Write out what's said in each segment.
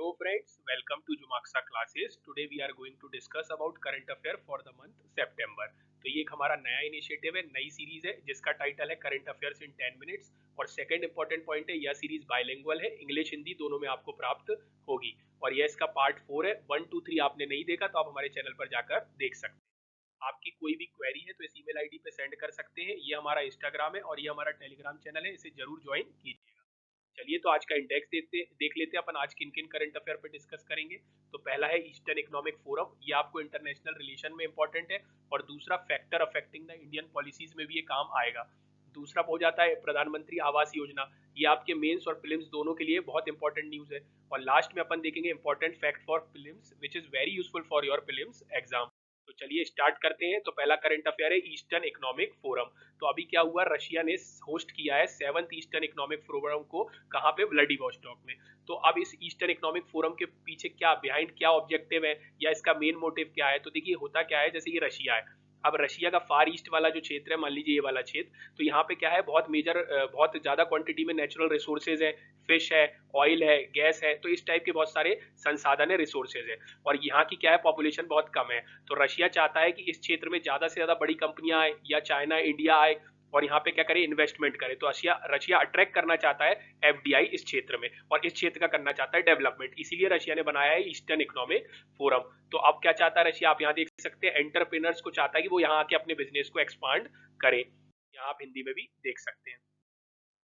Hello friends, welcome to Jumaxa classes. Today we are going to discuss about current affair for the month September. तो ये एक हमारा नया initiative है, नई सीरीज है जिसका टाइटल है करंट अफेयर्स इन 10 मिनट्स। और सेकंड इंपॉर्टेंट पॉइंट है, यह सीरीज बाइलिंगुअल है, इंग्लिश हिंदी दोनों में आपको प्राप्त होगी। और यह इसका पार्ट 4 है। 1 2 3 आपने नहीं देखा तो आप हमारे चैनल पर जाकर देख सकते हैं। आपकी कोई भी क्वेरी है तो इस ईमेल आईडी पे सेंड कर सकते हैं। ये हमारा इंस्टाग्राम है और ये हमारा टेलीग्राम चैनल है, इसे जरूर ज्वाइन कीजिए। चलिए तो आज का इंडेक्स देख लेते हैं अपन आज किन किन करंट अफेयर पे डिस्कस करेंगे। तो पहला है ईस्टर्न इकोनॉमिक फोरम, ये आपको इंटरनेशनल रिलेशन में इंपॉर्टेंट है। और दूसरा factor affecting the Indian policies में भी ये काम आएगा। दूसरा हो जाता है प्रधानमंत्री आवास योजना, ये आपके मेंस और प्रीलिम्स दोनों के लिए बहुत इंपॉर्टेंट न्यूज है। और लास्ट में अपन देखेंगे important fact for prelims which is very useful for your prelims exam. तो चलिए स्टार्ट करते हैं। तो पहला करंट अफेयर है ईस्टर्न इकोनॉमिक फोरम। तो अभी क्या हुआ, रशिया ने होस्ट किया है 7th ईस्टर्न इकोनॉमिक फोरम को, कहाँ पे, व्लादिवोस्टॉक में। तो अब इस ईस्टर्न इकोनॉमिक फोरम के पीछे क्या बिहाइंड क्या ऑब्जेक्टिव है या इसका मेन मोटिव क्या है। तो देखिए होता क्या है, जैसे ये रशिया है, अब रशिया का फार ईस्ट वाला जो क्षेत्र है, मान लीजिए ये वाला क्षेत्र, तो यहाँ पे क्या है, बहुत मेजर बहुत ज्यादा क्वांटिटी में नेचुरल रिसोर्सेज है, फिश है, ऑयल है, गैस है, तो इस टाइप के बहुत सारे संसाधन है, रिसोर्सेज है। और यहाँ की क्या है, पॉपुलेशन बहुत कम है। तो रशिया चाहता है कि इस क्षेत्र में ज्यादा से ज्यादा बड़ी कंपनियां आए या चाइना इंडिया आए और यहाँ पे क्या करे, इन्वेस्टमेंट करे। तो रशिया रशिया अट्रैक्ट करना चाहता है एफडीआई इस क्षेत्र में, और इस क्षेत्र का करना चाहता है डेवलपमेंट, इसीलिए रशिया ने बनाया है ईस्टर्न इकोनॉमिक फोरम। तो अब क्या चाहता है रशिया, आप यहाँ देख सकते हैं, एंटरप्रेन्योर्स को चाहता है कि वो यहाँ आके अपने बिजनेस को एक्सपांड करे। यहाँ आप हिंदी में भी देख सकते हैं।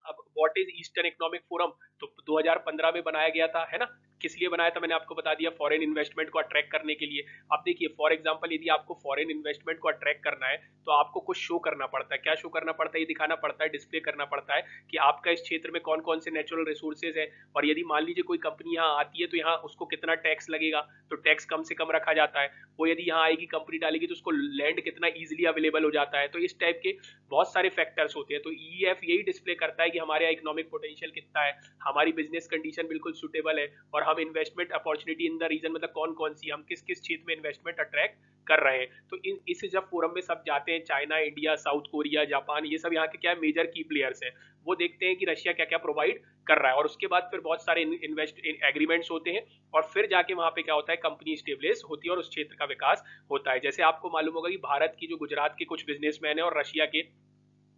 अब what is eastern Economic forum, तो 2015 में बनाया गया था, है ना। किस लिए बनाया था मैंने आपको बता दिया, फॉरेन इन्वेस्टमेंट को अट्रैक्ट करने के लिए। अब देखिए फॉर एग्जांपल, यदि आपको फॉरेन इन्वेस्टमेंट को अट्रैक्ट करना है तो आपको कुछ शो करना पड़ता है। क्या शो करना पड़ता है, ये दिखाना पड़ता है, डिस्प्ले करना पड़ता है कि आपका इस क्षेत्र में कौन कौन से नेचुरल रिसोर्सेज है। और यदि मान लीजिए कोई कंपनी यहाँ आती है तो यहाँ उसको कितना टैक्स लगेगा, तो टैक्स कम से कम रखा जाता है। वो यदि यहाँ आएगी कंपनी डालेगी तो उसको लैंड कितना इजिली अवेलेबल हो जाता है। तो इस टाइप के बहुत सारे फैक्टर्स होते हैं। तो ईएफ यही डिस्प्ले करता है कि हमारे यहाँ इकोनॉमिक पोटेंशियल कितना है, हमारी बिजनेस कंडीशन बिल्कुल सुटेबल है, और हम investment opportunity in the region, मतलब कौन कौन सी, हम किस किस क्षेत्र में इन्वेस्टमेंट अट्रैक्ट कर रहे हैं। तो इस जब फोरम में सब जाते हैं, China India south Korea Japan, ये सब यहाँ के क्या मेजर की प्लेयर्स हैं, वो देखते हैं कि रशिया क्या क्या प्रोवाइड कर रहा है। और उसके बाद फिर बहुत सारे इन्वेस्ट एग्रीमेंट्स होते हैं, और फिर जाके वहां पे क्या होता है, कंपनी स्टेब्लिश होती है और उस क्षेत्र का विकास होता है। जैसे आपको मालूम होगा कि भारत की जो गुजरात के कुछ बिजनेसमैन है और रशिया के,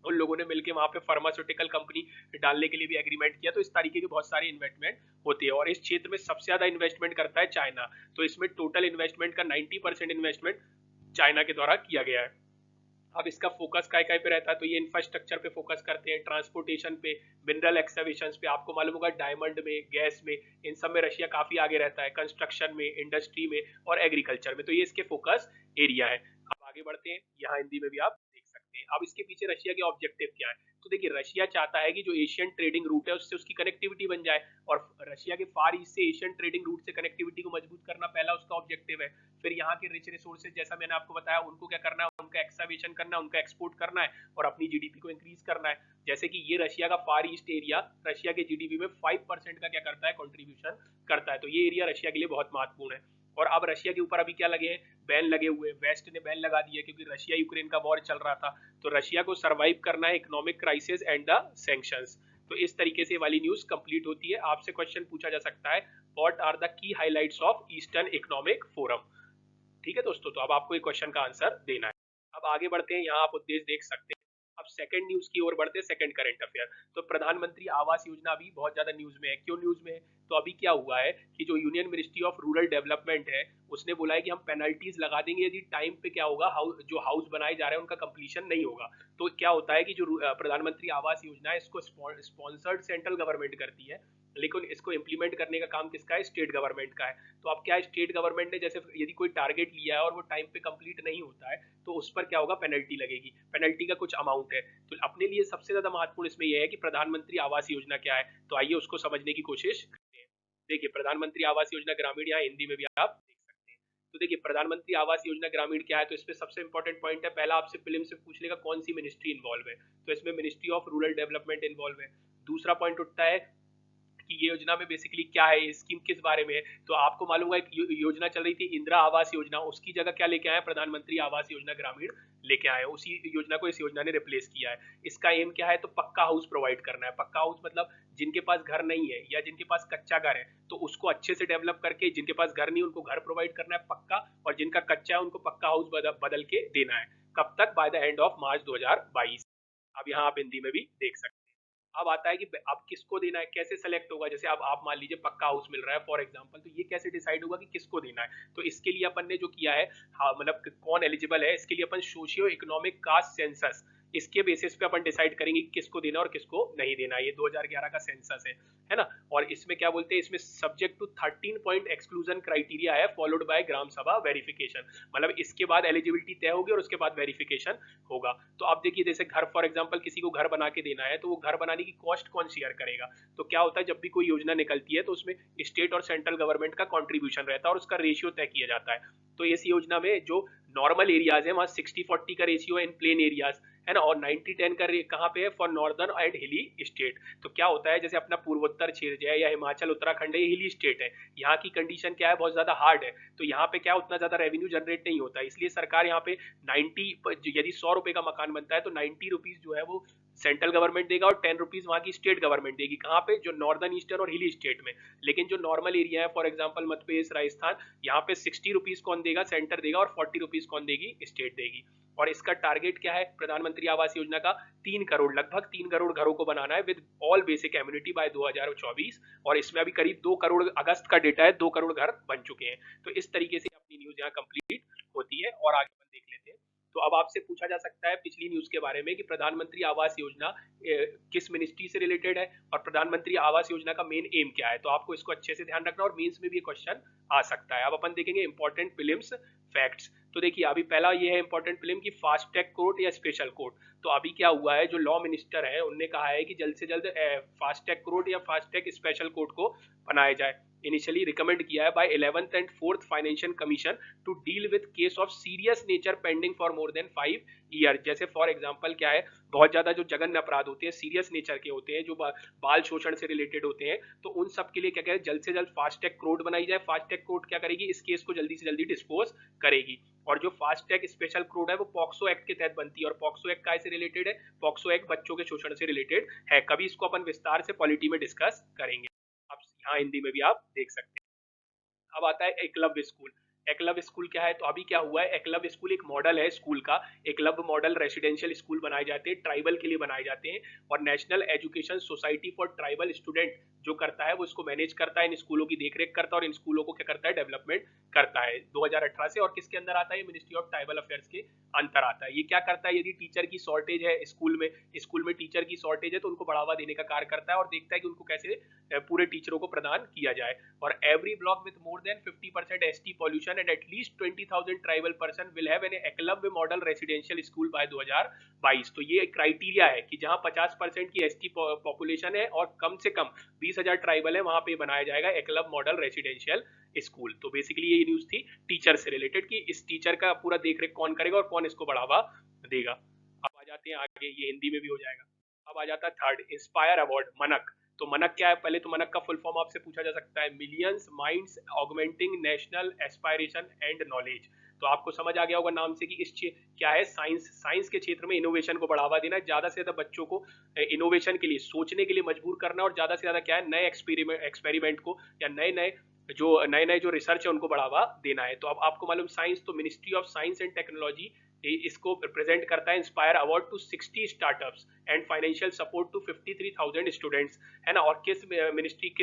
उन लोगों ने मिलकर वहां पे फार्मास्यूटिकल कंपनी डालने के लिए भी एग्रीमेंट किया। तो इस तरीके के बहुत सारे इन्वेस्टमेंट होती है। और इस क्षेत्र में सबसे ज्यादा इन्वेस्टमेंट करता है चाइना। तो इसमें टोटल इन्वेस्टमेंट का 90% इन्वेस्टमेंट चाइना के द्वारा किया गया है। अब इसका फोकस काय काय पे रहता है, तो ये इंफ्रास्ट्रक्चर पे फोकस करते हैं, ट्रांसपोर्टेशन पे, मिनरल एक्सकवेशन पे, आपको मालूम होगा डायमंड में, गैस में, इन सब में रशिया काफी आगे रहता है, कंस्ट्रक्शन में, इंडस्ट्री में और एग्रीकल्चर में। तो ये इसके फोकस एरिया है। अब आगे बढ़ते हैं, यहाँ हिंदी में भी आप देख सकते हैं। अब इसके पीछे रशिया के ऑब्जेक्टिव क्या है। तो देखिए रशिया चाहता है कि जो एशियन ट्रेडिंग रूट है उससे उसकी कनेक्टिविटी बन जाए, और रशिया के फार ईस्ट से एशियन ट्रेडिंग रूट से कनेक्टिविटी को मजबूत करना पहला उसका ऑब्जेक्टिव है। फिर यहाँ के रिच रिसोर्सेज, जैसा मैंने आपको बताया, उनको क्या करना है, उनका एक्सावेशन करना है, उनका एक्सपोर्ट करना है और अपनी जीडीपी को इंक्रीज करना है। जैसे कि ये रशिया का फार ईस्ट एरिया रशिया के जीडीपी में 5% का क्या करता है, कंट्रीब्यूशन करता है। तो ये एरिया रशिया के लिए बहुत महत्वपूर्ण है। और अब रशिया के ऊपर अभी क्या लगे हैं, बैन लगे हुए, वेस्ट ने बैन लगा दिया क्योंकि रशिया यूक्रेन का वॉर चल रहा था। तो रशिया को सरवाइव करना है economic crisis and the sanctions. तो इस तरीके से वाली न्यूज कंप्लीट होती है। आपसे क्वेश्चन पूछा जा सकता है, what are the key highlights of Eastern Economic Forum. ठीक है दोस्तों, तो अब आपको एक क्वेश्चन का आंसर देना है। अब आगे बढ़ते हैं, यहाँ आप उद्देश्य देख सकते हैं। अब सेकंड न्यूज की ओर बढ़ते हैं, सेकंड करंट अफेयर। तो प्रधानमंत्री आवास योजना अभी बहुत ज्यादा न्यूज में है। क्यों न्यूज में है, तो अभी क्या हुआ है कि जो union ministry of rural development है, उसने बोला है कि हम पेनल्टीज लगा देंगे यदि टाइम पे क्या होगा, जो हाउस बनाए जा रहे हैं उनका कंप्लीशन नहीं होगा। तो क्या होता है कि जो प्रधानमंत्री आवास योजना है, इसको स्पॉन्सर्ड सेंट्रल गवर्नमेंट करती है, लेकिन इसको इंप्लीमेंट करने का काम किसका है, स्टेट गवर्नमेंट का है। तो अब क्या है, स्टेट गवर्नमेंट ने जैसे यदि कोई टारगेट लिया है और वो टाइम पे कंप्लीट नहीं होता है तो उस पर क्या होगा, पेनल्टी लगेगी। पेनल्टी का कुछ अमाउंट है। तो अपने लिए सबसे ज्यादा महत्वपूर्ण इसमें यह है कि प्रधानमंत्री आवास योजना क्या है। तो आइए उसको समझने की कोशिश करते हैं। देखिए प्रधानमंत्री आवास योजना ग्रामीण, यहाँ हिंदी में भी आप देख सकते हैं। तो देखिए प्रधानमंत्री आवास योजना ग्रामीण क्या है, तो इसमें सबसे इंपॉर्टेंट पॉइंट है, पहला आपसे फिल्म से पूछ लेगा कौन सी मिनिस्ट्री इन्वॉल्व है। तो इसमें ministry of rural development involve है। दूसरा पॉइंट उठता है कि ये योजना में बेसिकली क्या है, ये स्कीम किस बारे में है। तो आपको मालूम है, एक योजना चल रही थी इंदिरा आवास योजना, उसकी जगह क्या लेके आए, प्रधानमंत्री आवास योजना ग्रामीण लेके आए, उसी योजना को इस योजना ने रिप्लेस किया है। इसका एम क्या है, तो पक्का हाउस प्रोवाइड करना है। पक्का हाउस मतलब जिनके पास घर नहीं है या जिनके पास कच्चा घर है तो उसको अच्छे से डेवलप करके, जिनके पास घर नहीं उनको घर प्रोवाइड करना है पक्का, और जिनका कच्चा है उनको पक्का हाउस बदल के देना है। कब तक, by the end of March 2022। अब यहाँ आप हिंदी में भी देख सकते हैं। अब आता है कि अब किसको देना है, कैसे सेलेक्ट होगा। जैसे अब आप मान लीजिए पक्का हाउस मिल रहा है फॉर एग्जांपल, तो ये कैसे डिसाइड होगा कि किसको देना है। तो इसके लिए अपन ने जो किया है, हाँ मतलब कौन एलिजिबल है, इसके लिए अपन सोशियो इकोनॉमिक कास्ट सेंसस, इसके बेसिस पे अपन डिसाइड करेंगे कि किसको देना और किसको नहीं देना। ये 2011 का सेंसस है ना। और इसमें क्या बोलते हैं, इसमें subject to 13 point exclusion criteria है followed by gram sabha verification. मतलब इसके बाद एलिजिबिलिटी तय होगी और उसके बाद वेरिफिकेशन होगा। तो आप देखिए, जैसे घर फॉर एग्जांपल किसी को घर बना के देना है, तो वो घर बनाने की कॉस्ट कौन शेयर करेगा। तो क्या होता है, जब भी कोई योजना निकलती है तो उसमें स्टेट और सेंट्रल गवर्नमेंट का कॉन्ट्रीब्यूशन रहता है और उसका रेशियो तय किया जाता है। तो इस योजना में जो नॉर्मल एरियाज है वहाँ 60-40 का रेशियो है इन प्लेन एरियाज, है ना, और 90-10 का कहाँ पे है, फॉर नॉर्दर्न एंड हिली स्टेट। तो क्या होता है, जैसे अपना पूर्वोत्तर क्षेत्र है या हिमाचल उत्तराखंड है, ये हिली स्टेट है, यहाँ की कंडीशन क्या है, बहुत ज्यादा हार्ड है। तो यहाँ पे क्या उतना ज्यादा रेवेन्यू जनरेट नहीं होता, इसलिए सरकार यहाँ पे 90, यदि 100 रुपए का मकान बनता है तो 90 रुपीज जो है वो सेंट्रल गवर्नमेंट देगा और 10 रुपीज वहाँ की स्टेट गवर्नमेंट देगी। कहाँ पे, जो नॉर्दर्न ईस्टर्न और हिली स्टेट में। लेकिन जो नॉर्मल एरिया है फॉर एग्जाम्पल मध्य प्रदेश राजस्थान, यहाँ पे 60 रुपीज कौन देगा, सेंटर देगा, और 40 रुपीज कौन देगी, स्टेट देगी। और इसका टारगेट क्या है प्रधानमंत्री आवास योजना का, 3 करोड़, लगभग 3 करोड़ घरों को बनाना है with all basic amenity by 2024। और इसमें अभी करीब 2 करोड़, अगस्त का डेटा है, 2 करोड़ घर बन चुके हैं। तो इस तरीके से अपनी न्यूज यहाँ कंप्लीट होती है और आगे अपन देख लेते हैं। तो अब आपसे पूछा जा सकता है पिछली न्यूज के बारे में कि प्रधानमंत्री आवास योजना किस मिनिस्ट्री से रिलेटेड है और प्रधानमंत्री आवास योजना का मेन एम क्या है। तो आपको इसको अच्छे से ध्यान रखना और मेंस में भी ये क्वेश्चन आ सकता है। अब अपन देखेंगे इंपॉर्टेंट प्रीलिम्स फैक्ट्स। तो देखिए अभी पहला ये है इंपॉर्टेंट फिल्म की फास्ट ट्रैक कोर्ट या स्पेशल कोर्ट। तो अभी क्या हुआ है, जो लॉ मिनिस्टर है उनने कहा है कि जल्द से जल्द फास्ट ट्रैक कोर्ट या फास्ट ट्रैक स्पेशल कोर्ट को बनाया जाए। इनिशियली रिकमेंड किया है by 11th and 4th financial commission to deal with case of serious nature pending for more than 5 year. जैसे फॉर एग्जांपल क्या है, बहुत ज्यादा जो जघन्य अपराध होते हैं, सीरियस नेचर के होते हैं, जो बाल शोषण से रिलेटेड होते हैं, तो उन सब के लिए क्या कह जल्द से जल्द फास्ट ट्रैक कोर्ट बनाई जाए। फास्ट ट्रैक कोर्ट क्या करेगी, इस केस को जल्दी से जल्दी डिस्पोज करेगी। और जो फास्ट ट्रैक स्पेशल कोर्ट है वो पॉक्सो एक्ट के तहत बनती है। और पॉक्सो एक्ट काय से रिलेटेड है, पॉक्सो एक्ट बच्चों के शोषण से रिलेटेड है। कभी इसको अपन विस्तार से पॉलिटी में डिस्कस करेंगे। अब यहाँ हिंदी में भी आप देख सकते हैं। अब आता है एकलव्य स्कूल। एकलव्य स्कूल क्या है, तो अभी क्या हुआ है, एकलव्य स्कूल एक मॉडल है स्कूल का। एकलव्य मॉडल रेसिडेंशियल स्कूल बनाए जाते हैं, ट्राइबल के लिए बनाए जाते हैं। और national education society for tribal student जो करता है वो इसको मैनेज करता है, इन स्कूलों की देखरेख करता है और इन स्कूलों को क्या करता है, डेवलपमेंट करता है 2018 से। और किसके अंदर आता है, मिनिस्ट्री ऑफ ट्राइबल अफेयर्स के अंतर आता है। ये क्या करता है, यदि टीचर की शॉर्टेज है स्कूल में टीचर की शॉर्टेज है तो उनको बढ़ावा देने का कार्य करता है और देखता है कि उनको कैसे पूरे टीचरों को प्रदान किया जाए। और every block with more than 50% ST pollution and at least 20,000 tribal person will have an Eklavya model residential school by 2022। तो ये क्राइटेरिया है कि जहां 50% की एसटी पॉपुलेशन है और कम से कम 20,000 ट्राइबल है, वहां पे बनाया जाएगा एकलव्य मॉडल रेसिडेंशियल स्कूल। तो बेसिकली ये न्यूज थी टीचर से रिलेटेड कि इस टीचर का पूरा देखरेख कौन करेगा और कौन इसको बढ़ावा देगा। अब आ जाते हैं आगे, ये हिंदी में भी हो जाएगा। अब आ जाता है थर्ड, इंस्पायर अवार्ड, मनक। तो मनक क्या है, पहले तो मनक का फुल फॉर्म आपसे पूछा जा सकता है, millions minds augmenting national aspiration and knowledge. तो आपको समझ आ गया होगा नाम से कि इस क्या है, साइंस के क्षेत्र में इनोवेशन को बढ़ावा देना, ज्यादा से ज्यादा बच्चों को इनोवेशन के लिए, सोचने के लिए मजबूर करना और ज्यादा से ज्यादा क्या है, नए एक्सपेरिमेंट को या नए जो रिसर्च है उनको बढ़ावा देना है। तो अब आपको मालूम साइंस, तो ministry of science and technology इसको प्रेजेंट करता है inspire award to 60 startups and financial support to 53,000 students, है ना। और किस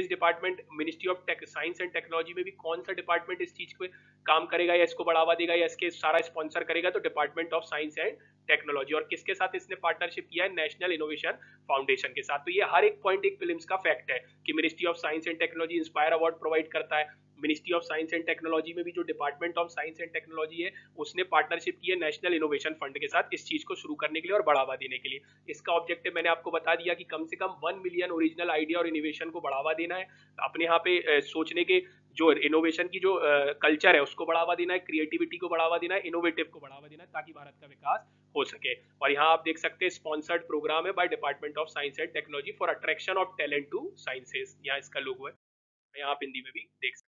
department, ministry of science and technology में भी कौन सा डिपार्टमेंट इस चीज पे काम करेगा या इसको बढ़ावा देगा या इसके सारा स्पॉन्सर करेगा, तो department of science and technology. और किसके साथ इसने पार्टनरशिप किया है, नेशनल इनोवेशन फाउंडेशन के साथ। तो ये हर एक पॉइंट एक फिल्म्स का फैक्ट है कि ministry of science and technology inspire award provide करता है। Ministry of science and technology में भी जो department of science and technology है उसने पार्टनरशिप की है नेशनल इनोवेशन फंड के साथ इस चीज को शुरू करने के लिए और बढ़ावा देने के लिए। इसका ऑब्जेक्टिव मैंने आपको बता दिया कि कम से कम 1 मिलियन ओरिजिनल आइडिया और इनोवेशन को बढ़ावा देना है। अपने यहाँ पे सोचने के जो इनोवेशन की जो कल्चर है उसको बढ़ावा देना है, क्रिएटिविटी को बढ़ावा देना है, इनोवेटिव को बढ़ावा देना है, ताकि भारत का विकास हो सके। और यहाँ आप देख सकते हैं स्पॉन्सर्ड प्रोग्राम है by department of science and technology for attraction of talent to sciences, यहाँ इसका लोगो है, यहाँ आप हिंदी में भी देख सकते हैं।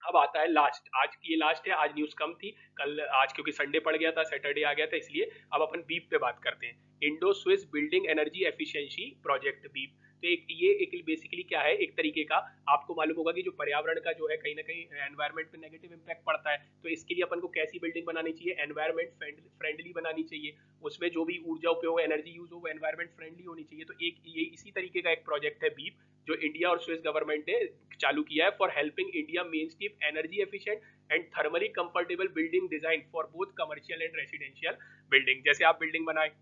अब आता है लास्ट, आज की ये लास्ट है, आज न्यूज कम थी कल, आज क्योंकि संडे पड़ गया था, सैटरडे आ गया था, इसलिए अब अपन बीप पे बात करते हैं। Indo Swiss building energy efficiency project beep. तो एक बेसिकली क्या है, एक तरीके का आपको मालूम होगा कि जो पर्यावरण का जो है कहीं ना कहीं एनवायरमेंट पे नेगेटिव इम्पैक्ट पड़ता है, तो इसके लिए अपन को कैसी बिल्डिंग बनानी चाहिए, एनवायरमेंट फ्रेंडली बनानी चाहिए, उसमें जो भी ऊर्जा उपयोग एनर्जी यूज हो वो एनवायरमेंट फ्रेंडली होनी चाहिए। तो एक ये इसी तरीके का एक प्रोजेक्ट है बीप, जो इंडिया और स्विस गवर्नमेंट ने चालू किया है for helping India main stream energy efficient and thermally comfortable building design for both commercial and residential building. जैसे आप बिल्डिंग बनाए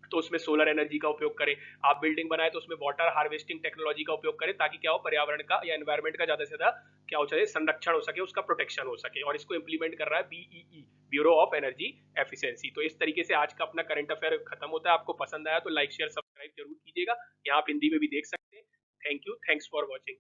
तो उसमें सोलर एनर्जी का उपयोग करें, आप बिल्डिंग बनाए तो उसमें वाटर हार्वेस्टिंग टेक्नोलॉजी का उपयोग करें, ताकि क्या हो, पर्यावरण का या एनवायरमेंट का ज्यादा से ज्यादा क्या हो सके, संरक्षण हो सके, उसका प्रोटेक्शन हो सके। और इसको इंप्लीमेंट कर रहा है BEE, bureau of energy efficiency. तो इस तरीके से आज का अपना करंट अफेयर खत्म होता है। आपको पसंद आया तो लाइक शेयर सब्सक्राइब जरूर कीजिएगा, यहाँ आप हिंदी में भी देख सकते हैं। Thank you, thanks for watching.